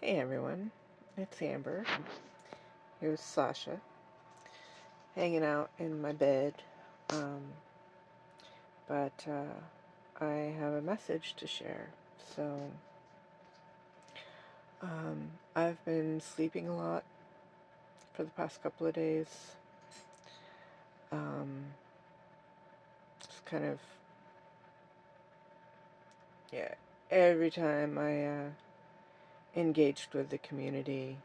Hey everyone, it's Amber. Here's Sasha, hanging out in my bed. Um, but I have a message to share. So, I've been sleeping a lot for the past couple of days. It's kind of, yeah, every time I engaged with the community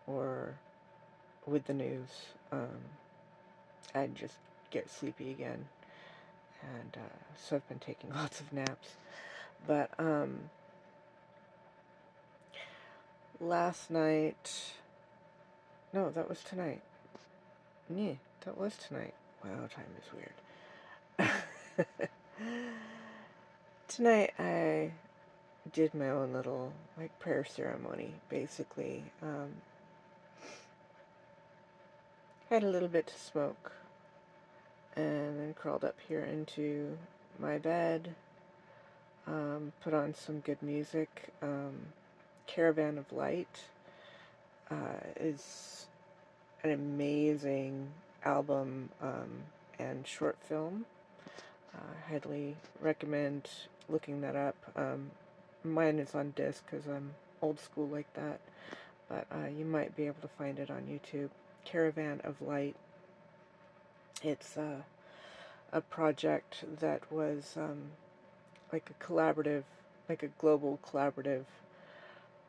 or with the news, I'd just get sleepy again. And so I've been taking lots of naps. But last night, no, that was tonight. Yeah, that was tonight. Wow, time is weird. Tonight I did my own little prayer ceremony. Basically, had a little bit to smoke, and then crawled up here into my bed. Put on some good music. Caravan of Light is an amazing album and short film. Highly recommend looking that up. Mine is on disc because I'm old school like that, but you might be able to find it on YouTube. Caravan of Light. It's a project that was like a collaborative, like a global collaborative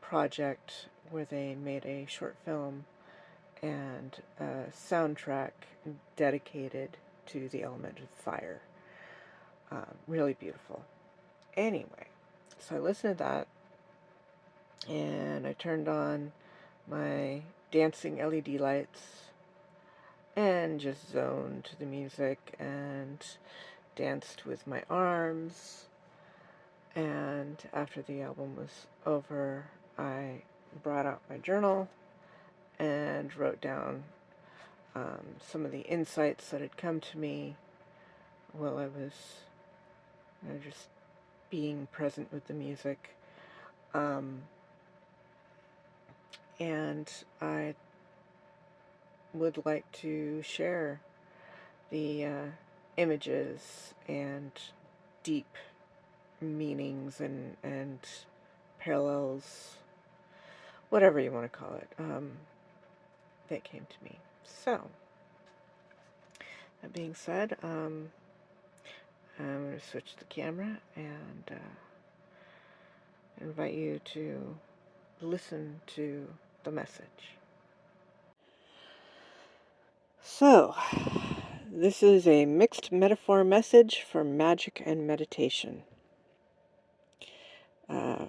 project where they made a short film and a soundtrack dedicated to the element of fire. Really beautiful. Anyway, so I listened to that and I turned on my dancing LED lights and just zoned to the music and danced with my arms. And after the album was over, I brought out my journal and wrote down some of the insights that had come to me while I was just being present with the music. And I would like to share the images and deep meanings and parallels, whatever you want to call it, that came to me. So, that being said, I'm going to switch the camera and invite you to listen to the message. So, this is a mixed metaphor message for magic and meditation.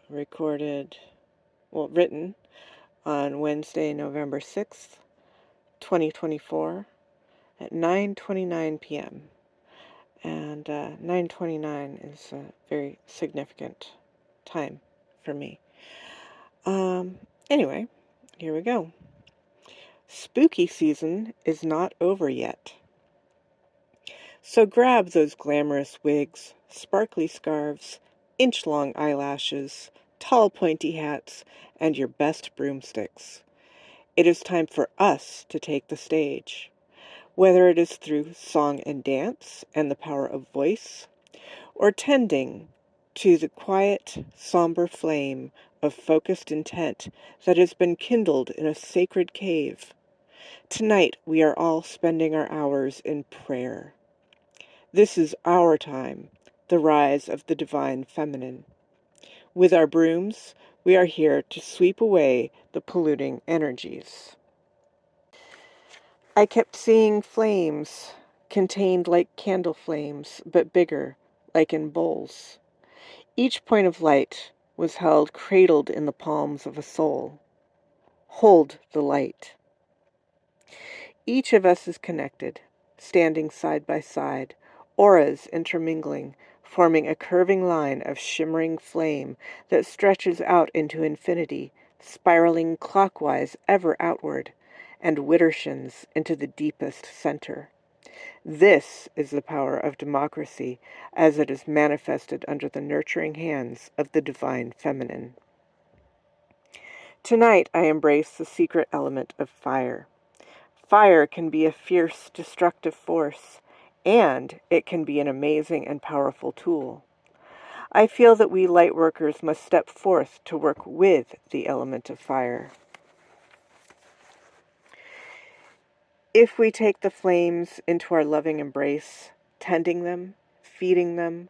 Written on Wednesday, November 6th, 2024 at 9:29 p.m. And 9:29 is a very significant time for me. Anyway, here we go. Spooky season is not over yet. So grab those glamorous wigs, sparkly scarves, inch-long eyelashes, tall pointy hats, and your best broomsticks. It is time for us to take the stage, whether it is through song and dance and the power of voice, or tending to the quiet, somber flame of focused intent that has been kindled in a sacred cave. Tonight we are all spending our hours in prayer. This is our time, the rise of the divine feminine. With our brooms, we are here to sweep away the polluting energies. I kept seeing flames, contained like candle flames, but bigger, like in bowls. Each point of light was held cradled in the palms of a soul. Hold the light. Each of us is connected, standing side by side, auras intermingling, forming a curving line of shimmering flame that stretches out into infinity, spiraling clockwise ever outward, and widdershins into the deepest center. This is the power of democracy as it is manifested under the nurturing hands of the divine feminine. Tonight I embrace the secret element of fire. Fire can be a fierce, destructive force, and it can be an amazing and powerful tool. I feel that we lightworkers must step forth to work with the element of fire. If we take the flames into our loving embrace, tending them, feeding them,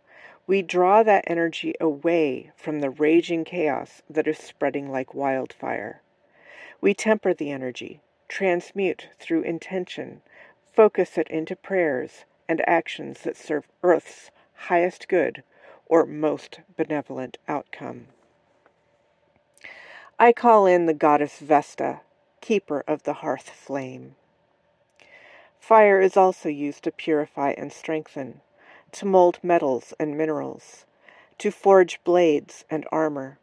we draw that energy away from the raging chaos that is spreading like wildfire. We temper the energy, transmute through intention, focus it into prayers and actions that serve Earth's highest good or most benevolent outcome. I call in the goddess Vesta, keeper of the hearth flame. Fire is also used to purify and strengthen, to mold metals and minerals, to forge blades and armor.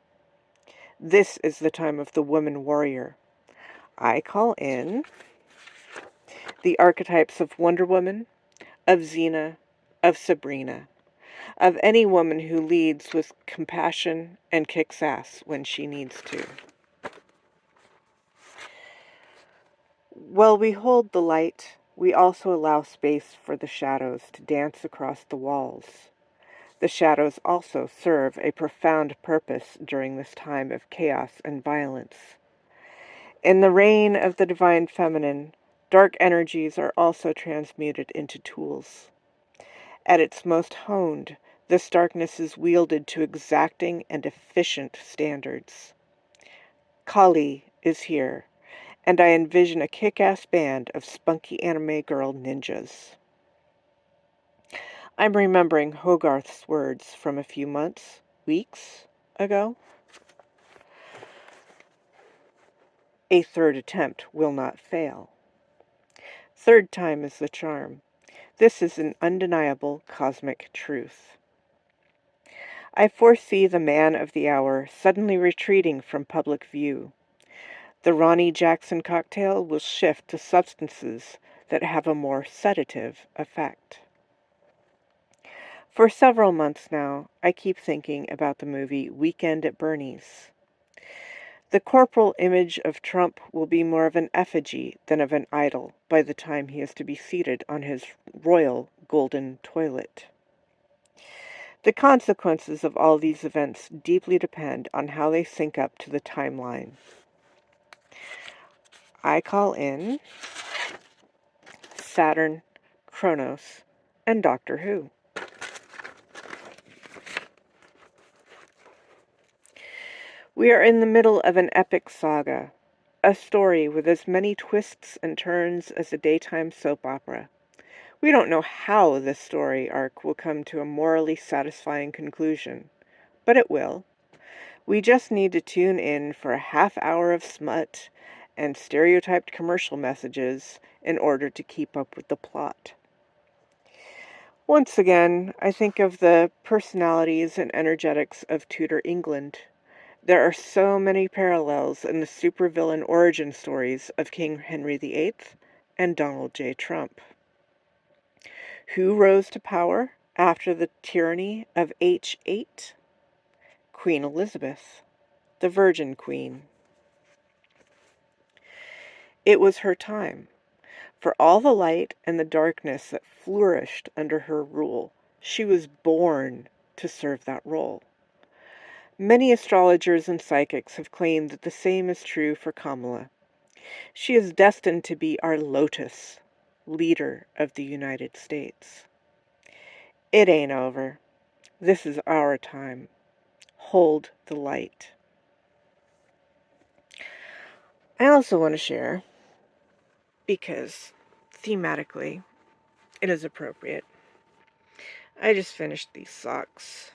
This is the time of the woman warrior. I call in the archetypes of Wonder Woman, of Xena, of Sabrina, of any woman who leads with compassion and kicks ass when she needs to. While we hold the light, we also allow space for the shadows to dance across the walls. The shadows also serve a profound purpose during this time of chaos and violence. In the reign of the divine feminine, dark energies are also transmuted into tools. At its most honed, this darkness is wielded to exacting and efficient standards. Kali is here, and I envision a kick-ass band of spunky anime girl ninjas. I'm remembering Hogarth's words from a few months, weeks ago. A third attempt will not fail. Third time is the charm. This is an undeniable cosmic truth. I foresee the man of the hour suddenly retreating from public view. The Ronnie Jackson cocktail will shift to substances that have a more sedative effect. For several months now, I keep thinking about the movie Weekend at Bernie's. The corporal image of Trump will be more of an effigy than of an idol by the time he is to be seated on his royal golden toilet. The consequences of all these events deeply depend on how they sync up to the timeline. I call in Saturn, Kronos, and Doctor Who. We are in the middle of an epic saga, a story with as many twists and turns as a daytime soap opera. We don't know how this story arc will come to a morally satisfying conclusion, but it will. We just need to tune in for a half hour of smut and stereotyped commercial messages in order to keep up with the plot. Once again, I think of the personalities and energetics of Tudor England. There are so many parallels in the supervillain origin stories of King Henry VIII and Donald J. Trump. Who rose to power after the tyranny of H8? Queen Elizabeth, the Virgin Queen. It was her time. For all the light and the darkness that flourished under her rule, she was born to serve that role. Many astrologers and psychics have claimed that the same is true for Kamala. She is destined to be our Lotus, leader of the United States. It ain't over. This is our time. Hold the light. I also want to share, because thematically it is appropriate, I just finished these socks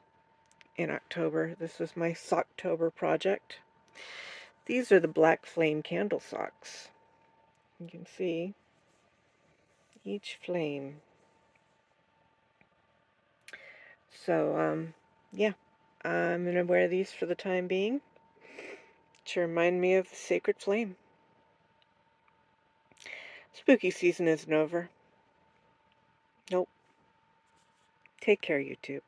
in October. This was my Socktober project. These are the Black Flame candle socks. You can see each flame. So, yeah, I'm going to wear these for the time being to remind me of the sacred flame. Spooky season isn't over. Nope. Take care, YouTube.